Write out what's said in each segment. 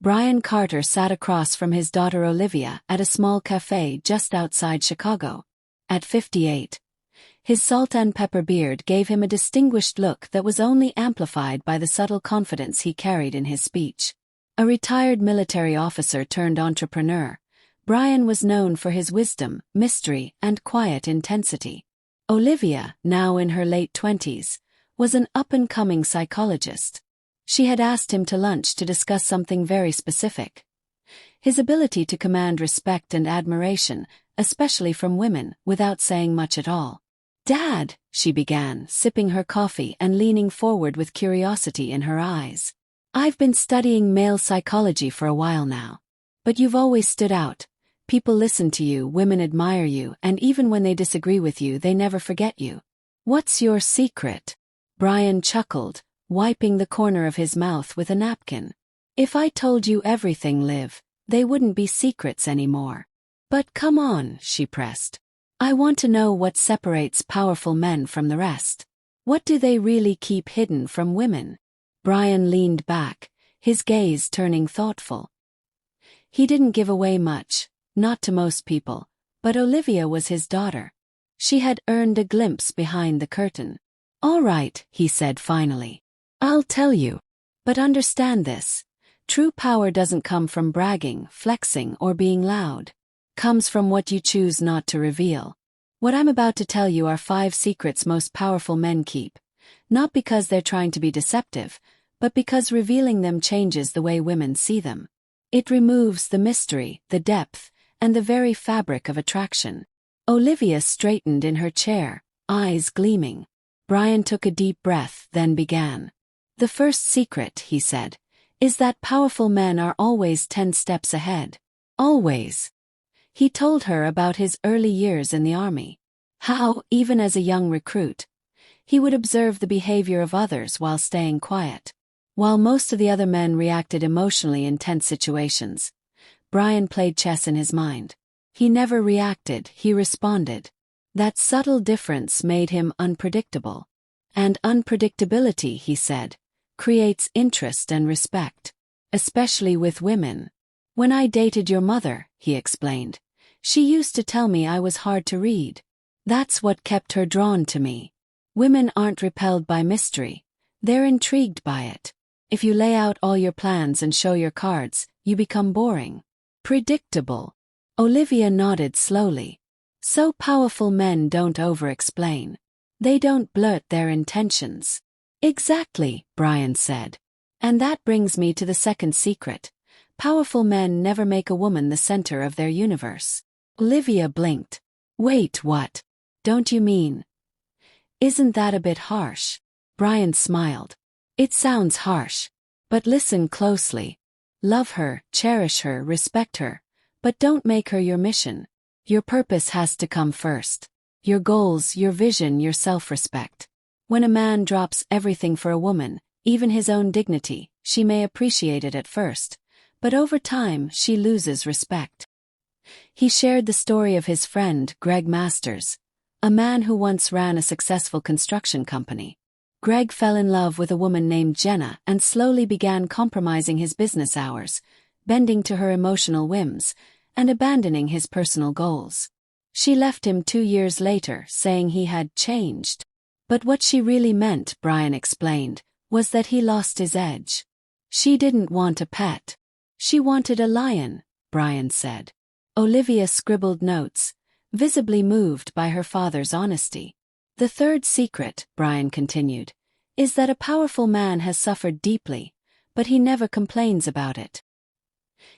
Brian Carter sat across from his daughter Olivia at a small cafe just outside Chicago. At 58, his salt and pepper beard gave him a distinguished look that was only amplified by the subtle confidence he carried in his speech. A retired military officer turned entrepreneur, Brian was known for his wisdom, mystery, and quiet intensity. Olivia, now in her late 20s, was an up-and-coming psychologist. She had asked him to lunch to discuss something very specific: his ability to command respect and admiration, especially from women, without saying much at all. "Dad," she began, sipping her coffee and leaning forward with curiosity in her eyes. "I've been studying male psychology for a while now. But you've always stood out. People listen to you, women admire you, and even when they disagree with you, they never forget you. What's your secret?" Brian chuckled, wiping the corner of his mouth with a napkin. "If I told you everything, Liv, they wouldn't be secrets anymore." "But come on," she pressed. "I want to know what separates powerful men from the rest. What do they really keep hidden from women?" Brian leaned back, his gaze turning thoughtful. He didn't give away much, not to most people, but Olivia was his daughter. She had earned a glimpse behind the curtain. "All right," he said finally. "I'll tell you. But understand this. True power doesn't come from bragging, flexing, or being loud. Comes from what you choose not to reveal. What I'm about to tell you are 5 secrets most powerful men keep, not because they're trying to be deceptive, but because revealing them changes the way women see them. It removes the mystery, the depth, and the very fabric of attraction." Olivia straightened in her chair, eyes gleaming. Brian took a deep breath, then began. "The first secret," he said, "is that powerful men are always 10 steps ahead. Always." He told her about his early years in the army. How, even as a young recruit, he would observe the behavior of others while staying quiet. While most of the other men reacted emotionally in tense situations, Brian played chess in his mind. He never reacted, he responded. That subtle difference made him unpredictable. And unpredictability, he said, creates interest and respect, especially with women. "When I dated your mother," he explained, "she used to tell me I was hard to read. That's what kept her drawn to me. Women aren't repelled by mystery, they're intrigued by it. If you lay out all your plans and show your cards, you become boring. Predictable." Olivia nodded slowly. "So powerful men don't over-explain. They don't blurt their intentions." "Exactly," Brian said. "And that brings me to the second secret. Powerful men never make a woman the center of their universe." Olivia blinked. "Wait, what? Don't you mean?" "Isn't that a bit harsh?" Brian smiled. "It sounds harsh. But listen closely. Love her, cherish her, respect her, but don't make her your mission. Your purpose has to come first. Your goals, your vision, your self-respect. When a man drops everything for a woman, even his own dignity, she may appreciate it at first, but over time she loses respect." He shared the story of his friend, Greg Masters, a man who once ran a successful construction company. Greg fell in love with a woman named Jenna and slowly began compromising his business hours, bending to her emotional whims, and abandoning his personal goals. She left him 2 years later, saying he had changed. But what she really meant, Brian explained, was that he lost his edge. She didn't want a pet. She wanted a lion, Brian said. Olivia scribbled notes, visibly moved by her father's honesty. "The third secret," Brian continued, "is that a powerful man has suffered deeply, but he never complains about it."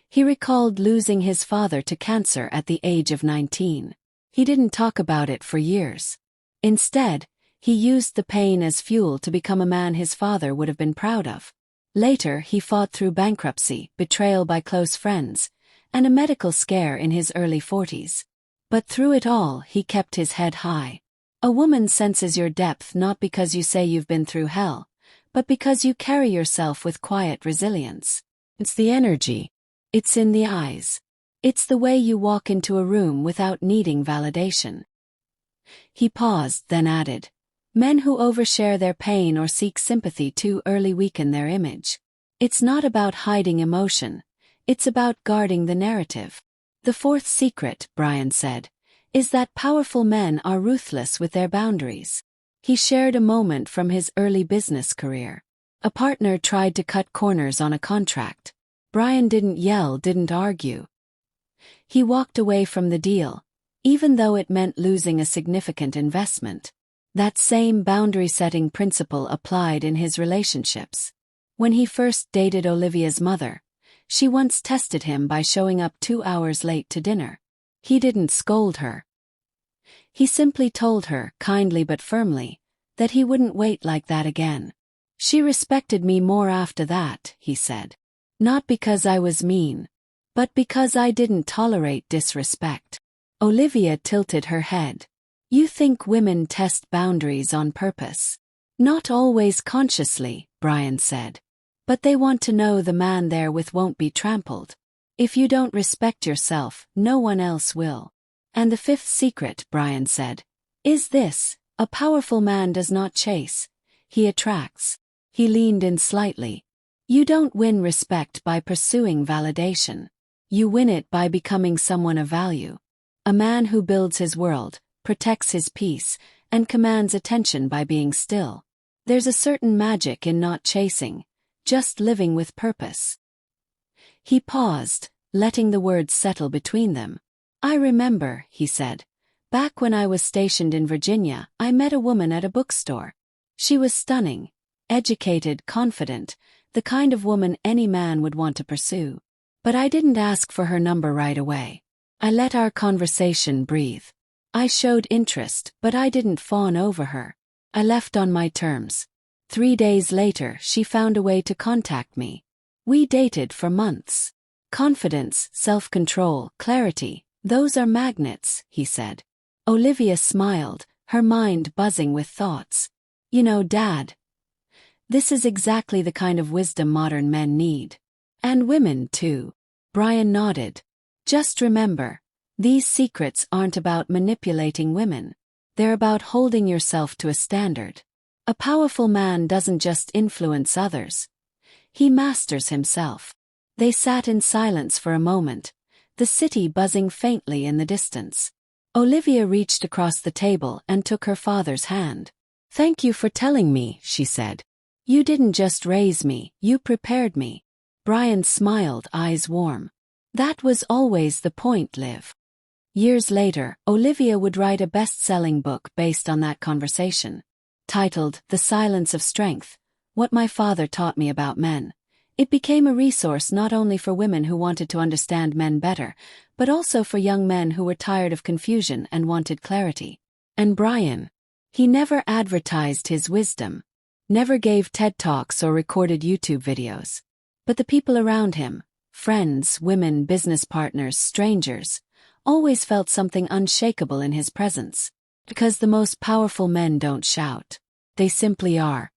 He recalled losing his father to cancer at the age of 19. He didn't talk about it for years. Instead, he used the pain as fuel to become a man his father would have been proud of. Later, he fought through bankruptcy, betrayal by close friends, and a medical scare in his early 40s. But through it all, he kept his head high. A woman senses your depth not because you say you've been through hell, but because you carry yourself with quiet resilience. It's the energy. It's in the eyes. It's the way you walk into a room without needing validation. He paused, then added, "Men who overshare their pain or seek sympathy too early weaken their image. It's not about hiding emotion, It's about guarding the narrative. The fourth secret, Brian said, is that powerful men are ruthless with their boundaries. He shared a moment from his early business career. A partner tried to cut corners on a contract. Brian didn't yell, didn't argue. He walked away from the deal, even though it meant losing a significant investment. That same boundary-setting principle applied in his relationships. When he first dated Olivia's mother, she once tested him by showing up 2 hours late to dinner. He didn't scold her. He simply told her, kindly but firmly, that he wouldn't wait like that again. She respected me more after that, he said. Not because I was mean, but because I didn't tolerate disrespect. Olivia tilted her head. You think women test boundaries on purpose? Not always consciously, Brian said. But they want to know the man they're with won't be trampled. If you don't respect yourself, no one else will. And the fifth secret, Brian said, is this: a powerful man does not chase, he attracts. He leaned in slightly. You don't win respect by pursuing validation. You win it by becoming someone of value. A man who builds his world, protects his peace, and commands attention by being still. There's a certain magic in not chasing, just living with purpose. He paused, letting the words settle between them. I remember, he said. Back when I was stationed in Virginia, I met a woman at a bookstore. She was stunning, educated, confident, the kind of woman any man would want to pursue. But I didn't ask for her number right away. I let our conversation breathe. I showed interest, but I didn't fawn over her. I left on my terms. 3 days later, she found a way to contact me. We dated for months. Confidence, self-control, clarity, those are magnets, he said. Olivia smiled, her mind buzzing with thoughts. You know, Dad, this is exactly the kind of wisdom modern men need. And women, too. Brian nodded. Just remember, these secrets aren't about manipulating women. They're about holding yourself to a standard. A powerful man doesn't just influence others. He masters himself. They sat in silence for a moment, the city buzzing faintly in the distance. Olivia reached across the table and took her father's hand. Thank you for telling me, she said. You didn't just raise me, you prepared me. Brian smiled, eyes warm. That was always the point, Liv. Years later, Olivia would write a best-selling book based on that conversation. Titled, The Silence of Strength, What My Father Taught Me About Men. It became a resource not only for women who wanted to understand men better, but also for young men who were tired of confusion and wanted clarity. And Brian, he never advertised his wisdom, never gave TED Talks or recorded YouTube videos. But the people around him, friends, women, business partners, strangers, always felt something unshakable in his presence. Because the most powerful men don't shout. They simply are.